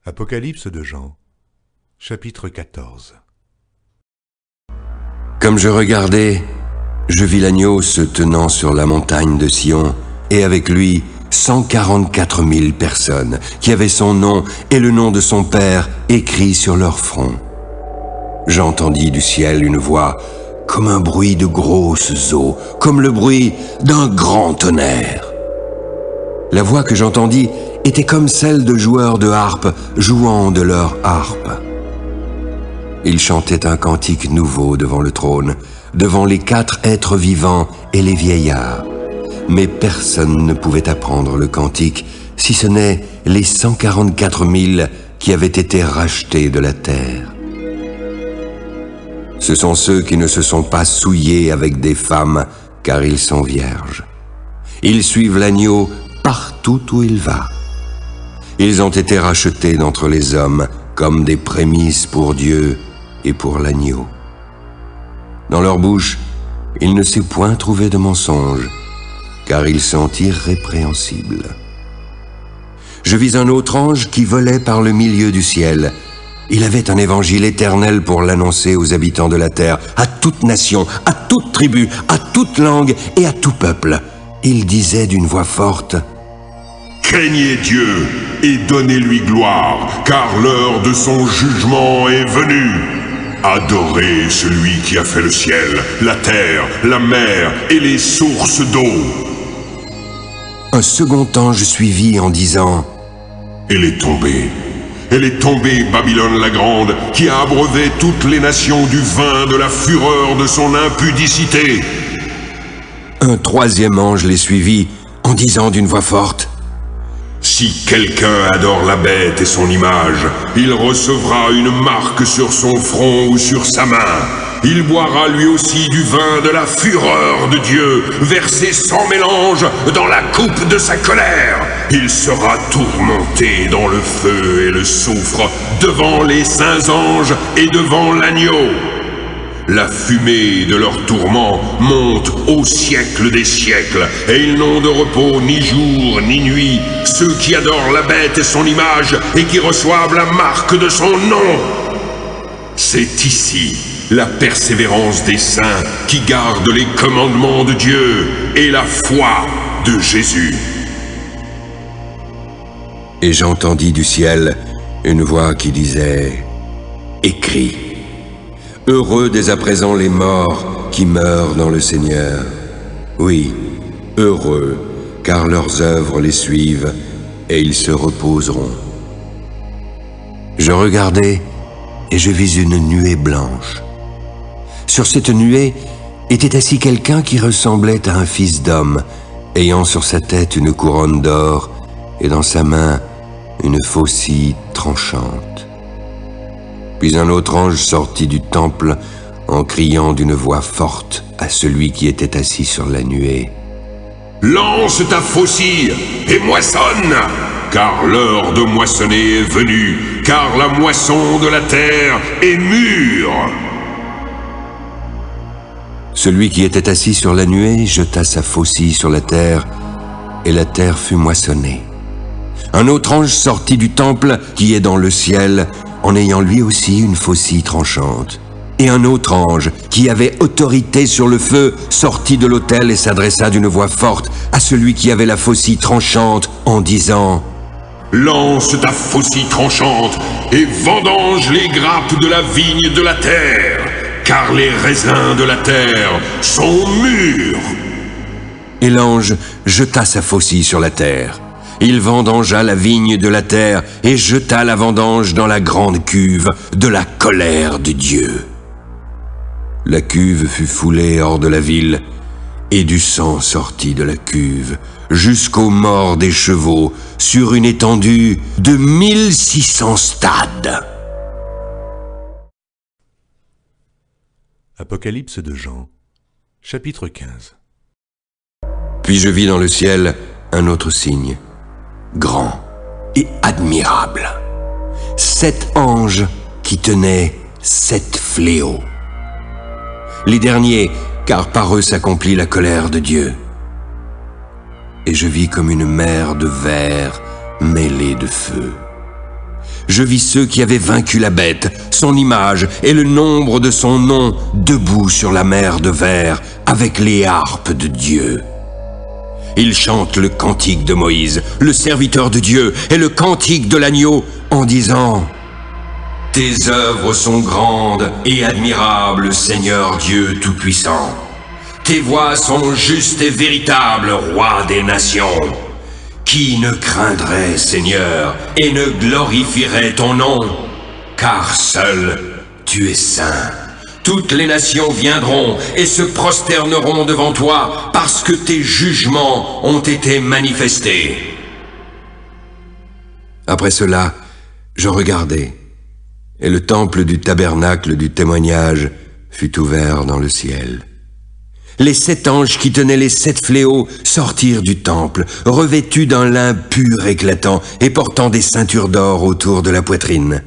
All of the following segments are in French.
Apocalypse de Jean, chapitre 14. Comme je regardais, je vis l'agneau se tenant sur la montagne de Sion, et avec lui 144 000 personnes, qui avaient son nom et le nom de son Père écrits sur leur front. J'entendis du ciel une voix comme un bruit de grosses eaux, comme le bruit d'un grand tonnerre. La voix que j'entendis était comme celle de joueurs de harpe jouant de leur harpe. Ils chantaient un cantique nouveau devant le trône, devant les 4 êtres vivants et les vieillards. Mais personne ne pouvait apprendre le cantique, si ce n'est les 144 000 qui avaient été rachetés de la terre. Ce sont ceux qui ne se sont pas souillés avec des femmes, car ils sont vierges. Ils suivent l'agneau partout où il va. Ils ont été rachetés d'entre les hommes comme des prémices pour Dieu et pour l'agneau. Dans leur bouche, il ne s'est point trouvé de mensonge, car ils sont irrépréhensibles. Je vis un autre ange qui volait par le milieu du ciel. Il avait un évangile éternel pour l'annoncer aux habitants de la terre, à toute nation, à toute tribu, à toute langue et à tout peuple. Il disait d'une voix forte: Craignez Dieu et donnez-lui gloire, car l'heure de son jugement est venue. Adorez celui qui a fait le ciel, la terre, la mer et les sources d'eau. Un second ange suivit en disant: Elle est tombée, Babylone la grande, qui a abreuvé toutes les nations du vin de la fureur de son impudicité. Un troisième ange les suivit en disant d'une voix forte: Si quelqu'un adore la bête et son image, il recevra une marque sur son front ou sur sa main. Il boira lui aussi du vin de la fureur de Dieu, versé sans mélange dans la coupe de sa colère. Il sera tourmenté dans le feu et le soufre, devant les saints anges et devant l'agneau. La fumée de leur tourment monte au siècle des siècles, et ils n'ont de repos ni jour ni nuit, ceux qui adorent la bête et son image, et qui reçoivent la marque de son nom. C'est ici la persévérance des saints qui gardent les commandements de Dieu et la foi de Jésus. Et j'entendis du ciel une voix qui disait: Écris. Heureux dès à présent les morts qui meurent dans le Seigneur. Oui, heureux, car leurs œuvres les suivent, et ils se reposeront. Je regardai, et je vis une nuée blanche. Sur cette nuée était assis quelqu'un qui ressemblait à un fils d'homme, ayant sur sa tête une couronne d'or, et dans sa main une faucille tranchante. Puis un autre ange sortit du temple en criant d'une voix forte à celui qui était assis sur la nuée: Lance ta faucille et moissonne, car l'heure de moissonner est venue, car la moisson de la terre est mûre. Celui qui était assis sur la nuée jeta sa faucille sur la terre, et la terre fut moissonnée. Un autre ange sortit du temple qui est dans le ciel, en ayant lui aussi une faucille tranchante. Et un autre ange, qui avait autorité sur le feu, sortit de l'autel et s'adressa d'une voix forte à celui qui avait la faucille tranchante, en disant: Lance ta faucille tranchante et vendange les grappes de la vigne de la terre, car les raisins de la terre sont mûrs. Et l'ange jeta sa faucille sur la terre. Il vendangea la vigne de la terre et jeta la vendange dans la grande cuve de la colère de Dieu. La cuve fut foulée hors de la ville, et du sang sortit de la cuve jusqu'aux morts des chevaux sur une étendue de 1600 stades. Apocalypse de Jean, chapitre 15. Puis je vis dans le ciel un autre signe, grand et admirable. 7 anges qui tenaient 7 fléaux. Les derniers, car par eux s'accomplit la colère de Dieu. Et je vis comme une mer de verre mêlée de feu. je vis ceux qui avaient vaincu la bête, son image et le nombre de son nom, debout sur la mer de verre, avec les harpes de Dieu. Ils chantent le cantique de Moïse, le serviteur de Dieu, et le cantique de l'agneau, en disant « Tes œuvres sont grandes et admirables, Seigneur Dieu Tout-Puissant. Tes voies sont justes et véritables, Roi des nations. Qui ne craindrait, Seigneur, et ne glorifierait ton nom? Car seul tu es saint. Toutes les nations viendront et se prosterneront devant toi, parce que tes jugements ont été manifestés. » Après cela, je regardai, et le temple du tabernacle du témoignage fut ouvert dans le ciel. Les 7 anges qui tenaient les 7 fléaux sortirent du temple, revêtus d'un lin pur éclatant et portant des ceintures d'or autour de la poitrine.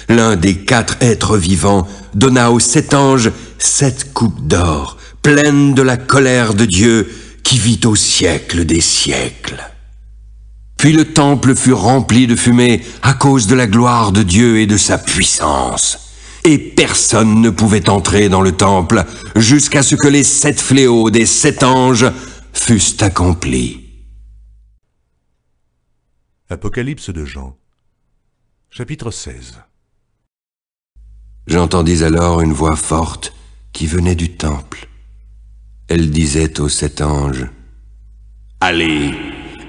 L'un des 4 êtres vivants donna aux 7 anges 7 coupes d'or, pleines de la colère de Dieu qui vit au siècle des siècles. Puis le temple fut rempli de fumée à cause de la gloire de Dieu et de sa puissance. Et personne ne pouvait entrer dans le temple jusqu'à ce que les 7 fléaux des 7 anges fussent accomplis. Apocalypse de Jean, chapitre 16. J'entendis alors une voix forte qui venait du temple. Elle disait aux 7 anges, « Allez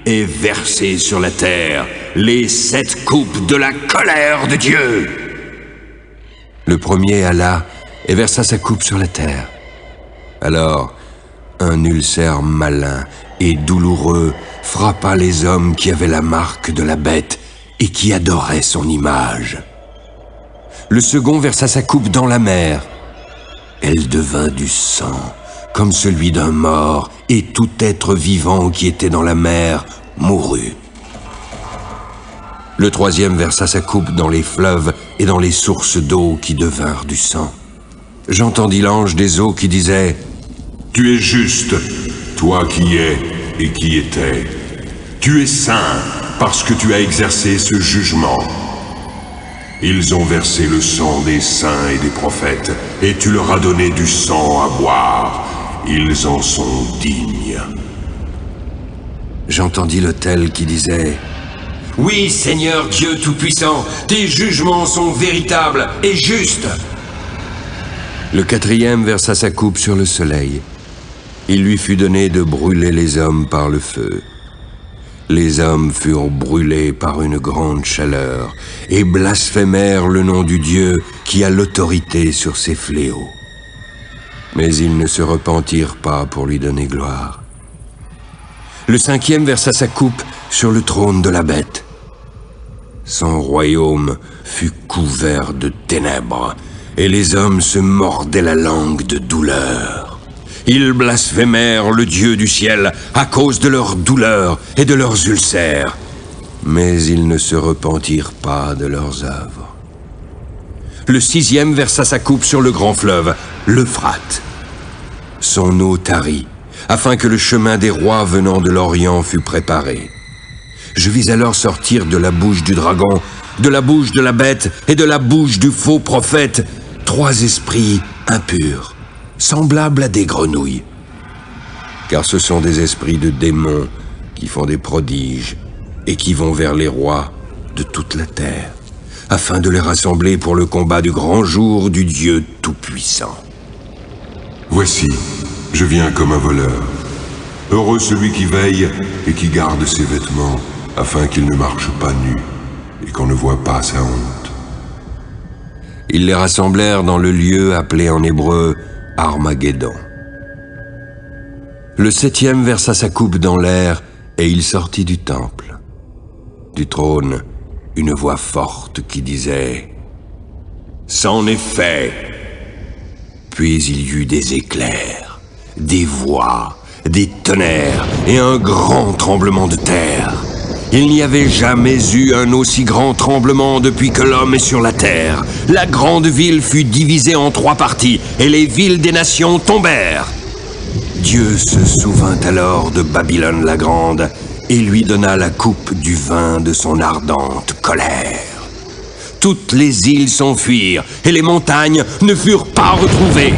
et versez sur la terre les 7 coupes de la colère de Dieu !» Le premier alla et versa sa coupe sur la terre. Alors, un ulcère malin et douloureux frappa les hommes qui avaient la marque de la bête et qui adoraient son image. Le second versa sa coupe dans la mer. Elle devint du sang, comme celui d'un mort, et tout être vivant qui était dans la mer mourut. Le troisième versa sa coupe dans les fleuves et dans les sources d'eau qui devinrent du sang. J'entendis l'ange des eaux qui disait « Tu es juste, toi qui es et qui étais. Tu es saint parce que tu as exercé ce jugement. Ils ont versé le sang des saints et des prophètes, et tu leur as donné du sang à boire. Ils en sont dignes. » J'entendis l'autel qui disait « Oui, Seigneur Dieu Tout-Puissant, tes jugements sont véritables et justes. » Le quatrième versa sa coupe sur le soleil. Il lui fut donné de brûler les hommes par le feu. Les hommes furent brûlés par une grande chaleur et blasphémèrent le nom du Dieu qui a l'autorité sur ces fléaux. Mais ils ne se repentirent pas pour lui donner gloire. Le cinquième versa sa coupe sur le trône de la bête. Son royaume fut couvert de ténèbres, et les hommes se mordaient la langue de douleur. Ils blasphémèrent le Dieu du ciel à cause de leur douleur et de leurs ulcères, mais ils ne se repentirent pas de leurs œuvres. Le sixième versa sa coupe sur le grand fleuve, l'Euphrate. Son eau tarit, afin que le chemin des rois venant de l'Orient fût préparé. Je vis alors sortir de la bouche du dragon, de la bouche de la bête et de la bouche du faux prophète 3 esprits impurs, semblables à des grenouilles. Car ce sont des esprits de démons qui font des prodiges et qui vont vers les rois de toute la terre, afin de les rassembler pour le combat du grand jour du Dieu Tout-Puissant. Voici, je viens comme un voleur. Heureux celui qui veille et qui garde ses vêtements, afin qu'il ne marche pas nu et qu'on ne voit pas sa honte. Ils les rassemblèrent dans le lieu appelé en hébreu Armageddon. Le septième versa sa coupe dans l'air et il sortit du temple. Du trône, une voix forte qui disait « C'en est fait !» Puis il y eut des éclairs, des voix, des tonnerres et un grand tremblement de terre. Il n'y avait jamais eu un aussi grand tremblement depuis que l'homme est sur la terre. La grande ville fut divisée en 3 parties et les villes des nations tombèrent. Dieu se souvint alors de Babylone la grande et lui donna la coupe du vin de son ardente colère. toutes les îles s'enfuirent et les montagnes ne furent pas retrouvées.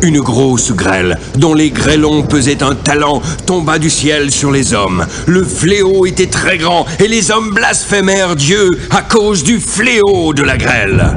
Une grosse grêle, dont les grêlons pesaient un talent, tomba du ciel sur les hommes. Le fléau était très grand et les hommes blasphémèrent Dieu à cause du fléau de la grêle.